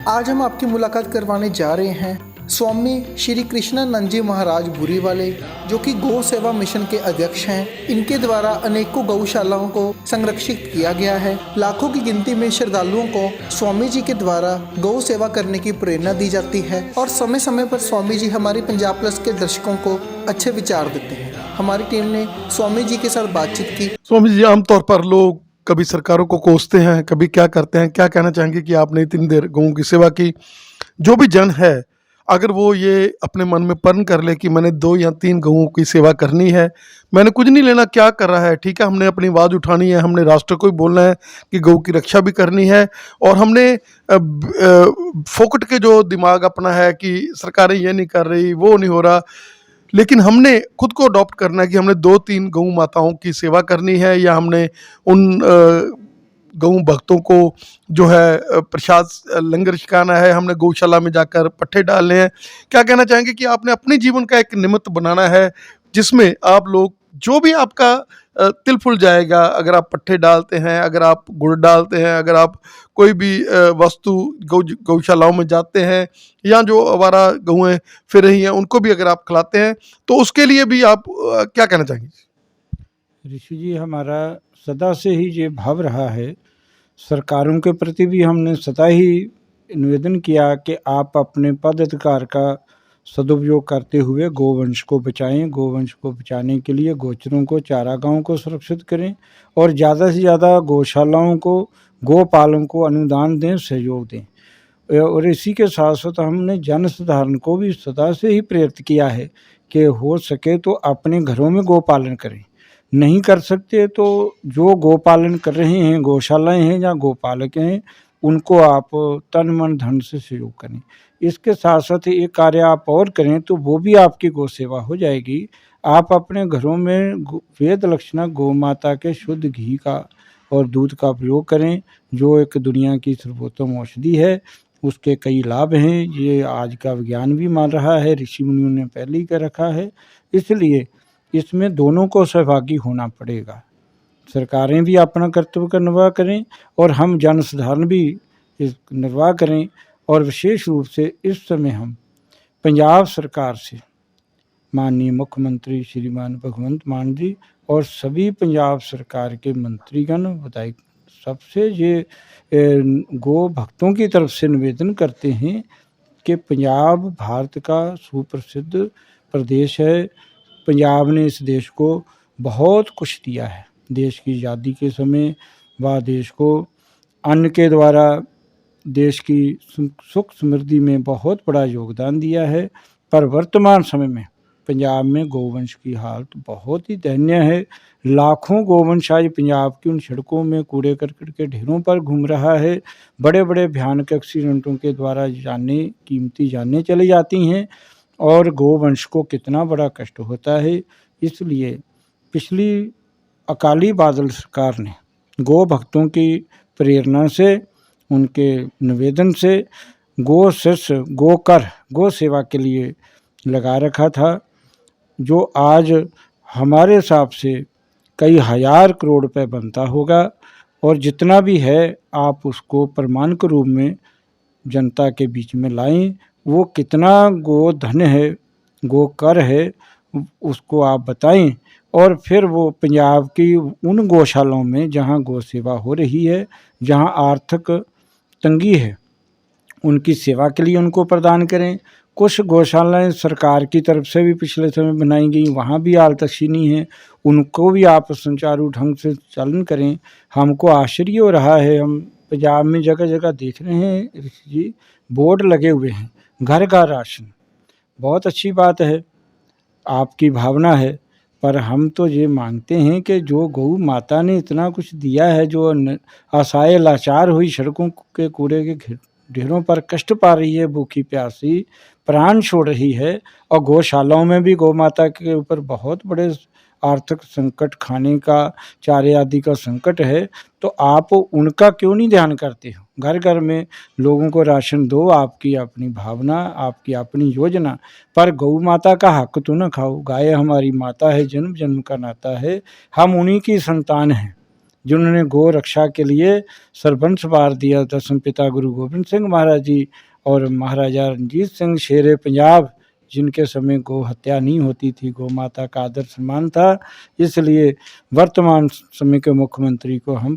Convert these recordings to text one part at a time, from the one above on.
आज हम आपकी मुलाकात करवाने जा रहे हैं स्वामी श्री कृष्णानंद जी महाराज बुरी वाले, जो कि गौ सेवा मिशन के अध्यक्ष हैं। इनके द्वारा अनेकों गौशालाओं को संरक्षित किया गया है। लाखों की गिनती में श्रद्धालुओं को स्वामी जी के द्वारा गौ सेवा करने की प्रेरणा दी जाती है और समय समय पर स्वामी जी हमारी पंजाब प्लस के दर्शकों को अच्छे विचार देते हैं। हमारी टीम ने स्वामी जी के साथ बातचीत की। स्वामी जी, आमतौर पर लोग कभी सरकारों को कोसते हैं, कभी क्या करते हैं, क्या कहना चाहेंगे कि आपने इतनी देर गौं की सेवा की? जो भी जन है, अगर वो ये अपने मन में प्रण कर ले कि मैंने 2 या 3 गौं की सेवा करनी है, मैंने कुछ नहीं लेना क्या कर रहा है, ठीक है, हमने अपनी आवाज़ उठानी है, हमने राष्ट्र को भी बोलना है कि गौ की रक्षा भी करनी है, और हमने फोकट के जो दिमाग अपना है कि सरकारें ये नहीं कर रही, वो नहीं हो रहा, लेकिन हमने खुद को अडॉप्ट करना है कि हमने 2-3 गौ माताओं की सेवा करनी है, या हमने उन गौ भक्तों को जो है प्रसाद लंगर छिकाना है, हमने गौशाला में जाकर पट्ठे डालने हैं। क्या कहना चाहेंगे कि आपने अपने जीवन का एक निमित्त बनाना है जिसमें आप लोग जो भी आपका तिल फुल जाएगा, अगर आप पट्ठे डालते हैं, अगर आप गुड़ डालते हैं, अगर आप कोई भी वस्तु गौशालाओं में जाते हैं, या जो आवारा गौएं फिर रही हैं उनको भी अगर आप खिलाते हैं, तो उसके लिए भी आप क्या कहना चाहेंगे? ऋषि जी, हमारा सदा से ही ये भाव रहा है, सरकारों के प्रति भी हमने सदा ही निवेदन किया कि आप अपने पद अधिकार का सदुपयोग करते हुए गोवंश को बचाएं। गोवंश को बचाने के लिए गोचरों को, चारागाहों को सुरक्षित करें और ज़्यादा से ज़्यादा गौशालाओं को, गोपालन को अनुदान दें, सहयोग दें। और इसी के साथ साथ हमने जन साधारण को भी सदा से ही प्रेरित किया है कि हो सके तो अपने घरों में गोपालन करें। नहीं कर सकते तो जो गोपालन कर रहे हैं, गौशालाएं हैं या गोपालक हैं, उनको आप तन मन धन से सहयोग करें। इसके साथ साथ एक कार्य आप और करें तो वो भी आपकी गौ सेवा हो जाएगी। आप अपने घरों में वेद लक्षणा गौ माता के शुद्ध घी का और दूध का प्रयोग करें, जो एक दुनिया की सर्वोत्तम औषधि है। उसके कई लाभ हैं, ये आज का विज्ञान भी मान रहा है, ऋषि मुनियों ने पहले ही कर रखा है। इसलिए इसमें दोनों को सहभागी होना पड़ेगा। सरकारें भी अपना कर्तव्य का निर्वाह करें और हम जन साधारण भी इस निर्वाह करें। और विशेष रूप से इस समय हम पंजाब सरकार से माननीय मुख्यमंत्री श्रीमान भगवंत मान जी और सभी पंजाब सरकार के मंत्रीगण, विधायक, सबसे ये गो भक्तों की तरफ से निवेदन करते हैं कि पंजाब भारत का सुप्रसिद्ध प्रदेश है। पंजाब ने इस देश को बहुत कुछ दिया है। देश की आज़ादी के समय वह देश को अन्न के द्वारा देश की सुख समृद्धि में बहुत बड़ा योगदान दिया है। पर वर्तमान समय में पंजाब में गोवंश की हालत बहुत ही दयनीय है। लाखों गोवंश आज पंजाब की उन सड़कों में कूड़े करकट के ढेरों पर घूम रहा है। बड़े बड़े भयानक एक्सीडेंटों के द्वारा कीमती जानें चली जाती हैं और गोवंश को कितना बड़ा कष्ट होता है। इसलिए पिछली अकाली बादल सरकार ने गो भक्तों की प्रेरणा से, उनके निवेदन से गो शिष्य, गो कर, गो सेवा के लिए लगा रखा था, जो आज हमारे हिसाब से कई हजार करोड़ रुपए बनता होगा। और जितना भी है आप उसको प्रमाण के रूप में जनता के बीच में लाएं। वो कितना गो धन है, गो कर है, उसको आप बताएं। और फिर वो पंजाब की उन गौशालाओं में जहां गौ सेवा हो रही है, जहां आर्थिक तंगी है, उनकी सेवा के लिए उनको प्रदान करें। कुछ गौशालाएं सरकार की तरफ से भी पिछले समय बनाई गई, वहाँ भी आलतशीनी है, उनको भी आप सुचारू ढंग से चालन करें। हमको आश्चर्य हो रहा है, हम पंजाब में जगह जगह देख रहे हैं ऋषि जी, बोर्ड लगे हुए हैं, घर का राशन। बहुत अच्छी बात है, आपकी भावना है, पर हम तो ये मांगते हैं कि जो गौ माता ने इतना कुछ दिया है, जो असहाय लाचार हुई सड़कों के कूड़े के ढेरों पर कष्ट पा रही है, भूखी प्यासी प्राण छोड़ रही है, और गौशालाओं में भी गौ माता के ऊपर बहुत बड़े आर्थिक संकट, खाने का, चारे आदि का संकट है, तो आप उनका क्यों नहीं ध्यान करते हो? घर घर में लोगों को राशन दो, आपकी अपनी भावना, आपकी अपनी योजना, पर गौ माता का हक तो ना खाओ। गाय हमारी माता है, जन्म जन्म का नाता है, हम उन्हीं की संतान हैं। जिन्होंने गौ रक्षा के लिए सरबंस वार दिया। दसम पिता गुरु गोबिंद सिंह महाराज जी और महाराजा रणजीत सिंह शेरे पंजाब, जिनके समय गौ हत्या नहीं होती थी, गौ माता का आदर सम्मान था। इसलिए वर्तमान समय के मुख्यमंत्री को हम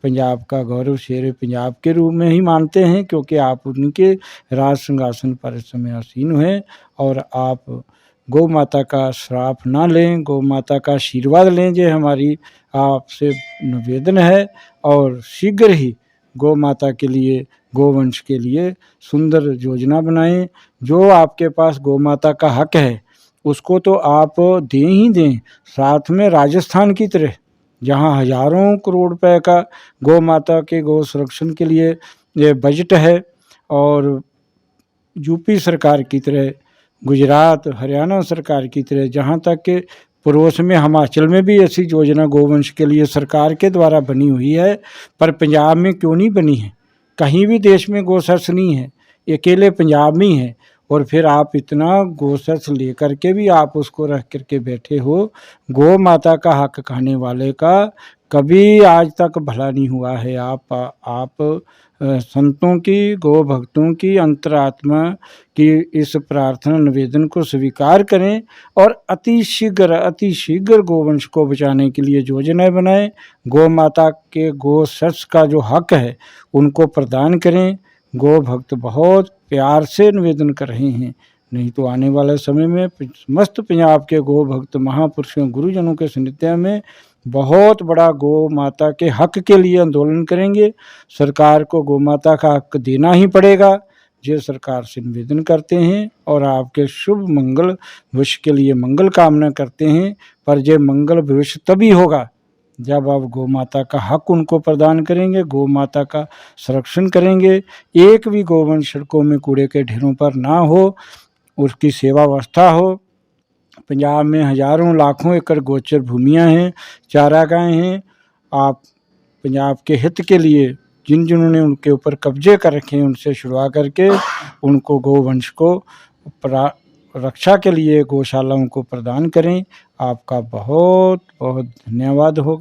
पंजाब का गौरव शेरे पंजाब के रूप में ही मानते हैं, क्योंकि आप उनके राज सिंहासन पर इस समय आसीन हैं। और आप गौ माता का श्राप ना लें, गौ माता का आशीर्वाद लें, ये हमारी आपसे निवेदन है। और शीघ्र ही गौ माता के लिए, गोवंश के लिए सुंदर योजना बनाएं। जो आपके पास गौ माता का हक है उसको तो आप दें ही दें, साथ में राजस्थान की तरह जहां हजारों करोड़ रुपए का गौ माता के गौ संरक्षण के लिए ये बजट है, और यूपी सरकार की तरह, गुजरात हरियाणा सरकार की तरह, जहाँ तक के पड़ोस में हिमाचल में भी ऐसी योजना गोवंश के लिए सरकार के द्वारा बनी हुई है, पर पंजाब में क्यों नहीं बनी है? कहीं भी देश में गौसर्स नहीं है, अकेले पंजाब में ही है। और फिर आप इतना गौसर्स लेकर के भी आप उसको रख करके बैठे हो। गौ माता का हक खाने वाले का कभी आज तक भला नहीं हुआ है। आप संतों की, गौ भक्तों की अंतरात्मा की इस प्रार्थना निवेदन को स्वीकार करें और अति शीघ्र गोवंश को बचाने के लिए योजनाएं बनाएं। गौ माता के गौ सस का जो हक है उनको प्रदान करें। गौ भक्त बहुत प्यार से निवेदन कर रहे हैं, नहीं तो आने वाले समय में समस्त पंजाब के गौ भक्त महापुरुषों गुरुजनों के सानिध्य में बहुत बड़ा गौ माता के हक के लिए आंदोलन करेंगे। सरकार को गौ माता का हक देना ही पड़ेगा, ये सरकार से निवेदन करते हैं और आपके शुभ मंगल भविष्य के लिए मंगल कामना करते हैं। पर यह मंगल भविष्य तभी होगा जब आप गौ माता का हक उनको प्रदान करेंगे, गौ माता का संरक्षण करेंगे। एक भी गोवंश सड़कों में कूड़े के ढेरों पर ना हो, उसकी सेवा व्यवस्था हो। पंजाब में हजारों लाखों एकड़ गोचर भूमियां हैं, चारागाहें हैं। आप पंजाब के हित के लिए जिन्होंने उनके ऊपर कब्जे कर रखे हैं उनसे छुड़वा करके उनको गोवंश को रक्षा के लिए गौशालाओं को प्रदान करें। आपका बहुत बहुत धन्यवाद होगा।